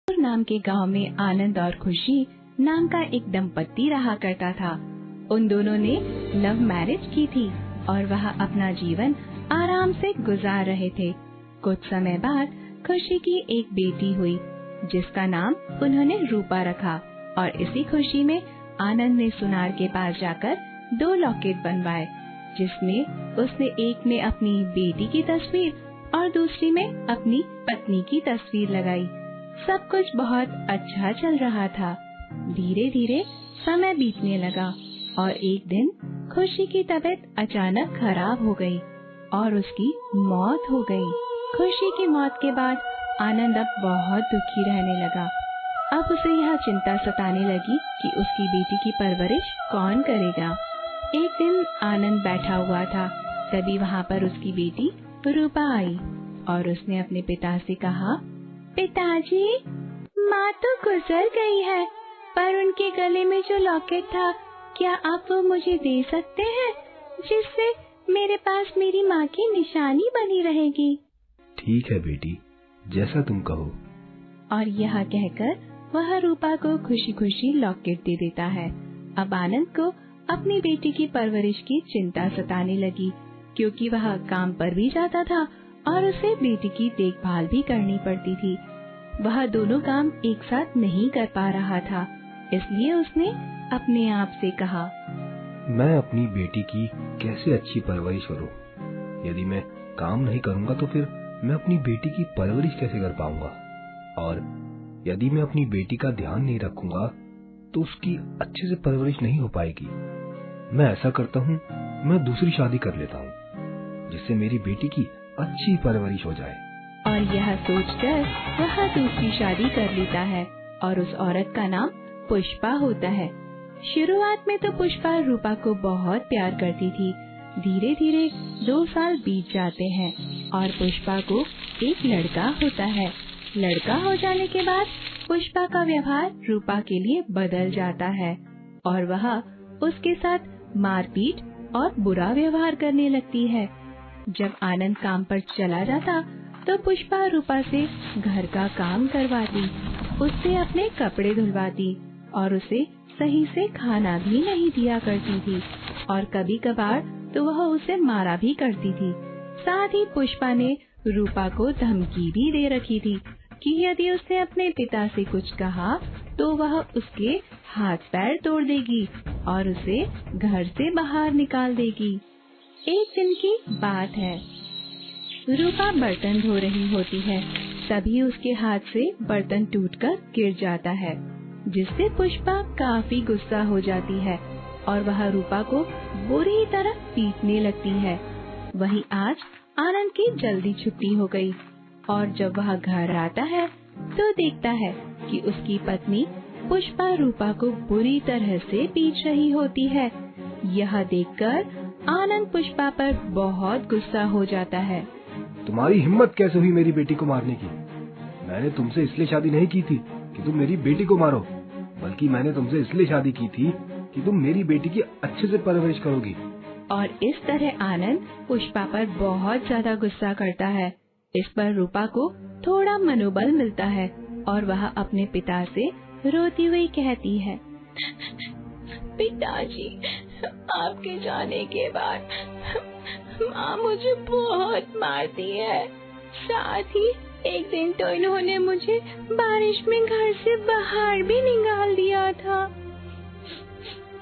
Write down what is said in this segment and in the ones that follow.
नाम के गांव में आनंद और खुशी नाम का एक दंपत्ति रहा करता था। उन दोनों ने लव मैरिज की थी और वह अपना जीवन आराम से गुजार रहे थे। कुछ समय बाद खुशी की एक बेटी हुई जिसका नाम उन्होंने रूपा रखा और इसी खुशी में आनंद ने सुनार के पास जाकर 2 लॉकेट बनवाए, जिसमें उसने एक में अपनी बेटी की तस्वीर और दूसरी में अपनी पत्नी की तस्वीर लगाई। सब कुछ बहुत अच्छा चल रहा था। धीरे धीरे समय बीतने लगा और एक दिन खुशी की तबीयत अचानक खराब हो गई और उसकी मौत हो गई। खुशी की मौत के बाद आनंद अब बहुत दुखी रहने लगा। अब उसे यह चिंता सताने लगी कि उसकी बेटी की परवरिश कौन करेगा। एक दिन आनंद बैठा हुआ था, तभी वहाँ पर उसकी बेटी रूपा आई और उसने अपने पिता से कहा, पिताजी, माँ तो गुजर गई है, पर उनके गले में जो लॉकेट था, क्या आप वो मुझे दे सकते हैं, जिससे मेरे पास मेरी माँ की निशानी बनी रहेगी। ठीक है बेटी, जैसा तुम कहो। और यह कहकर वह रूपा को खुशी खुशी लॉकेट दे देता है। अब आनंद को अपनी बेटी की परवरिश की चिंता सताने लगी, क्योंकि वह काम पर भी जाता था और उसे बेटी की देखभाल भी करनी पड़ती थी। वह दोनों काम एक साथ नहीं कर पा रहा था, इसलिए उसने अपने आप से कहा, मैं अपनी बेटी की कैसे अच्छी परवरिश करूं? यदि मैं काम नहीं करूंगा तो फिर मैं अपनी बेटी की परवरिश कैसे कर पाऊंगा? और यदि मैं अपनी बेटी का ध्यान नहीं रखूंगा तो उसकी अच्छे से परवरिश नहीं हो पाएगी। मैं ऐसा करता हूँ, मैं दूसरी शादी कर लेता हूँ, जिससे मेरी बेटी की अच्छी परवरिश हो जाए। और यह सोचकर वह दूसरी शादी कर लेता है और उस औरत का नाम पुष्पा होता है। शुरुआत में तो पुष्पा रूपा को बहुत प्यार करती थी। धीरे धीरे 2 साल बीत जाते हैं और पुष्पा को एक लड़का होता है। लड़का हो जाने के बाद पुष्पा का व्यवहार रूपा के लिए बदल जाता है और वह उसके साथ मारपीट और बुरा व्यवहार करने लगती है। जब आनंद काम पर चला जाता तो पुष्पा रूपा से घर का काम करवाती, उससे अपने कपड़े धुलवाती और उसे सही से खाना भी नहीं दिया करती थी और कभी कभार तो वह उसे मारा भी करती थी। साथ ही पुष्पा ने रूपा को धमकी भी दे रखी थी कि यदि उसने अपने पिता से कुछ कहा तो वह उसके हाथ पैर तोड़ देगी और उसे घर से बाहर निकाल देगी। एक दिन की बात है, रूपा बर्तन धो रही होती है, तभी उसके हाथ से बर्तन टूटकर गिर जाता है, जिससे पुष्पा काफी गुस्सा हो जाती है और वह रूपा को बुरी तरह पीटने लगती है। वहीं आज आनंद की जल्दी छुट्टी हो गई और जब वह घर आता है तो देखता है कि उसकी पत्नी पुष्पा रूपा को बुरी तरह से पीट रही होती है। यह देखकर आनंद पुष्पा पर बहुत गुस्सा हो जाता है। तुम्हारी हिम्मत कैसे हुई मेरी बेटी को मारने की? मैंने तुमसे इसलिए शादी नहीं की थी कि तुम मेरी बेटी को मारो, बल्कि मैंने तुमसे इसलिए शादी की थी कि तुम मेरी बेटी की अच्छे से परवरिश करोगी। और इस तरह आनंद पुष्पा पर बहुत ज्यादा गुस्सा करता है। इस पर रूपा को थोड़ा मनोबल मिलता है और वह अपने पिता से रोती हुई कहती है, पिताजी, आपके जाने के बाद माँ मुझे बहुत मारती है। साथ ही एक दिन तो इन्होंने मुझे बारिश में घर से बाहर भी निकाल दिया था।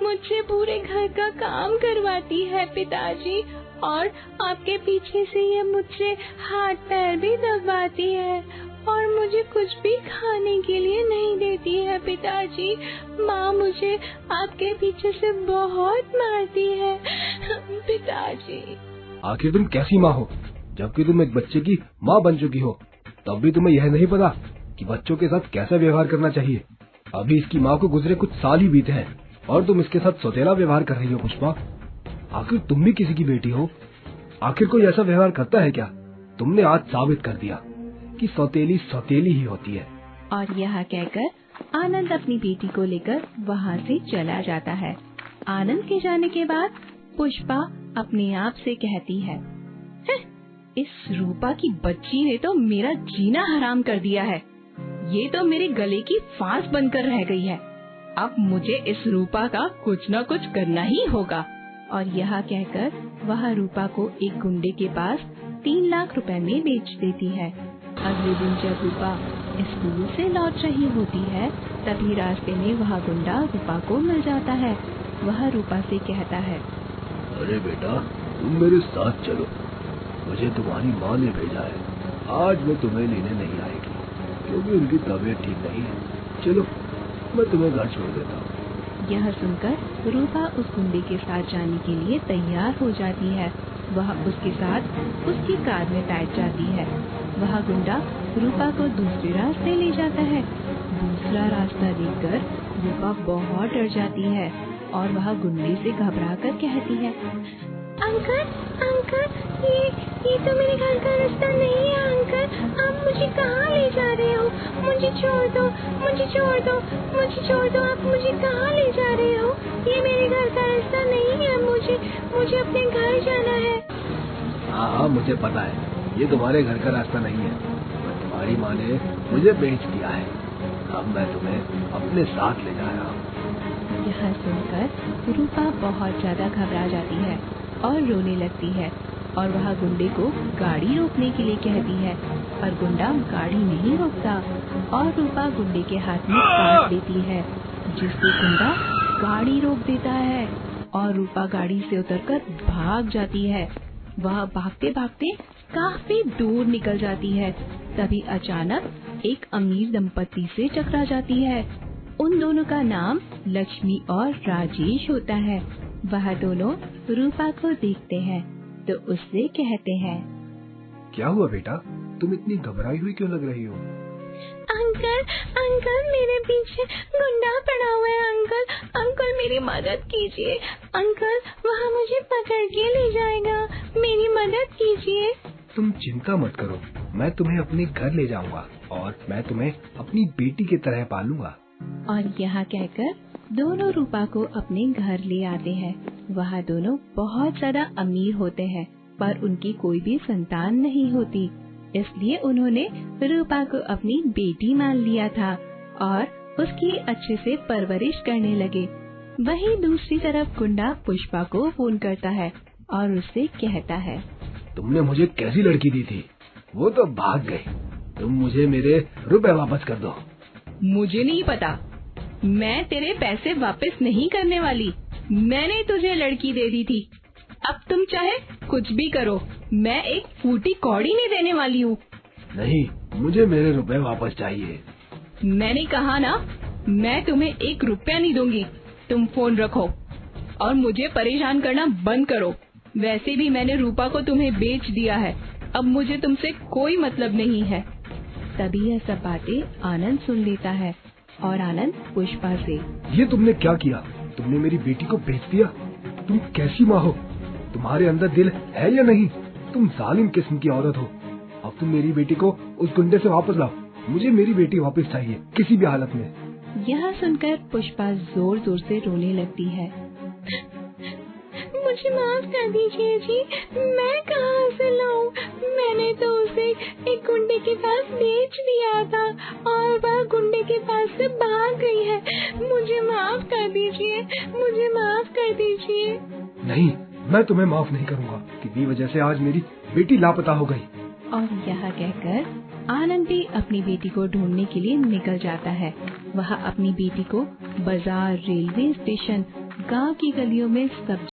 मुझसे पूरे घर का काम करवाती है पिताजी, और आपके पीछे से ये मुझसे हाथ पैर भी दबाती है और मुझे कुछ भी खाने के लिए नहीं देती है पिताजी। माँ मुझे आपके पीछे से बहुत मारती है पिताजी। आखिर तुम कैसी माँ हो, जबकि तुम एक बच्चे की माँ बन चुकी हो, तब भी तुम्हें यह नहीं पता कि बच्चों के साथ कैसा व्यवहार करना चाहिए। अभी इसकी माँ को गुजरे कुछ साल ही बीते हैं और तुम इसके साथ सौतेला व्यवहार कर रही हो। पुष्पा, आखिर तुम भी किसी की बेटी हो, आखिर कोई ऐसा व्यवहार करता है क्या? तुमने आज साबित कर दिया कि सौतेली सौतेली ही होती है। और यह कहकर आनंद अपनी बेटी को लेकर वहाँ से चला जाता है। आनंद के जाने के बाद पुष्पा अपने आप से कहती है, इस रूपा की बच्ची ने तो मेरा जीना हराम कर दिया है। ये तो मेरे गले की फांस बनकर रह गई है। अब मुझे इस रूपा का कुछ न कुछ करना ही होगा। और यह कहकर वह रूपा को एक गुंडे के पास 3 लाख रुपए में बेच देती है। अगले दिन जब रूपा स्कूल से लौट रही होती है, तभी रास्ते में वह गुंडा रूपा को मिल जाता है। वह रूपा से कहता है, अरे बेटा, तुम मेरे साथ चलो, मुझे तुम्हारी माँ ने भेजा है। आज मैं तुम्हें लेने नहीं आएगी क्योंकि उनकी तबीयत ठीक नहीं है। चलो, मैं तुम्हें घर छोड़ देता हूँ। यह सुनकर रूपा उस गुंडे के साथ जाने के लिए तैयार हो जाती है। वह उसके साथ उसकी कार में बैठ जाती है। वह गुंडा रूपा को दूसरे रास्ते ले जाता है। दूसरा रास्ता देखकर रूपा बहुत डर जाती है और वह गुंडे से घबराकर कहती है, अंकल अंकल, ये तो मेरे घर का रास्ता नहीं है। अंकल, आप मुझे कहाँ ले जा रहे हो? मुझे छोड़ दो, मुझे छोड़ दो, मुझे छोड़ दो। आप मुझे कहाँ ले जा रहे हो? ये मेरे घर का रास्ता नहीं है। मुझे अपने घर जाना है। हाँ, मुझे पता है, ये तुम्हारे घर का रास्ता नहीं है। तुम्हारी माँ ने मुझे बेच दिया है। अब मैं तुम्हें अपने साथ ले जा रहा हूँ। यह सुनकर रूपा बहुत ज्यादा घबरा जाती है और रोने लगती है और वह गुंडे को गाड़ी रोकने के लिए कहती है, पर गुंडा गाड़ी नहीं रोकता और रूपा गुंडे के हाथ में काट देती है, जिससे गुंडा गाड़ी रोक देता है और रूपा गाड़ी से उतरकर भाग जाती है। वह भागते भागते काफी दूर निकल जाती है। तभी अचानक एक अमीर दंपति से टकरा जाती है। उन दोनों का नाम लक्ष्मी और राजेश होता है। वह दोनों रूपा को देखते हैं तो उससे कहते हैं, क्या हुआ बेटा, तुम इतनी घबराई हुई क्यों लग रही हो? अंकल, मेरे पीछे गुंडा पड़ा हुआ है। अंकल मेरी मदद कीजिए। अंकल, वह मुझे पकड़ के ले जाएगा। मेरी मदद कीजिए। तुम चिंता मत करो, मैं तुम्हें अपने घर ले जाऊंगा और मैं तुम्हें अपनी बेटी की तरह पालूंगा। और यह कहकर दोनों रूपा को अपने घर ले आते हैं। वह दोनों बहुत ज्यादा अमीर होते हैं, पर उनकी कोई भी संतान नहीं होती, इसलिए उन्होंने रूपा को अपनी बेटी मान लिया था और उसकी अच्छे से परवरिश करने लगे। वहीं दूसरी तरफ गुंडा पुष्पा को फोन करता है और उससे कहता है, तुमने मुझे कैसी लड़की दी थी? वो तो भाग गई। तुम मुझे मेरे रुपए वापस कर दो। मुझे नहीं पता, मैं तेरे पैसे वापस नहीं करने वाली। मैंने तुझे लड़की दे दी थी। अब तुम चाहे कुछ भी करो, मैं एक फूटी कौड़ी नहीं देने वाली हूँ। नहीं, मुझे मेरे रुपए वापस चाहिए। मैंने कहा ना, मैं तुम्हें 1 रुपया नहीं दूंगी। तुम फोन रखो और मुझे परेशान करना बंद करो। वैसे भी मैंने रूपा को तुम्हें बेच दिया है। अब मुझे तुमसे कोई मतलब नहीं है। तभी यह सब बातें आनंद सुन लेता है और आनंद पुष्पा से, ये तुमने क्या किया? तुमने मेरी बेटी को बेच दिया। तुम कैसी माँ हो? तुम्हारे अंदर दिल है या नहीं? तुम जालिम किस्म की औरत हो। अब तुम मेरी बेटी को उस गुंडे से वापस लाओ। मुझे मेरी बेटी वापस चाहिए, किसी भी हालत में। यह सुनकर पुष्पा जोर जोर से रोने लगती है। मुझे माफ कर दीजिए जी, मैं कहाँ से लाऊं? मैंने तो उसे एक गुंडे के पास बेच दिया था और वह गुंडे के पास से भाग गई है। मुझे माफ कर दीजिए, मुझे माफ कर दीजिए। नहीं, मैं तुम्हें माफ नहीं करूँगा। किसी वजह से आज मेरी बेटी लापता हो गई। और यह कहकर आनंद भी अपनी बेटी को ढूंढने के लिए निकल जाता है। वह अपनी बेटी को बाजार, रेलवे स्टेशन, गांव की गलियों में सब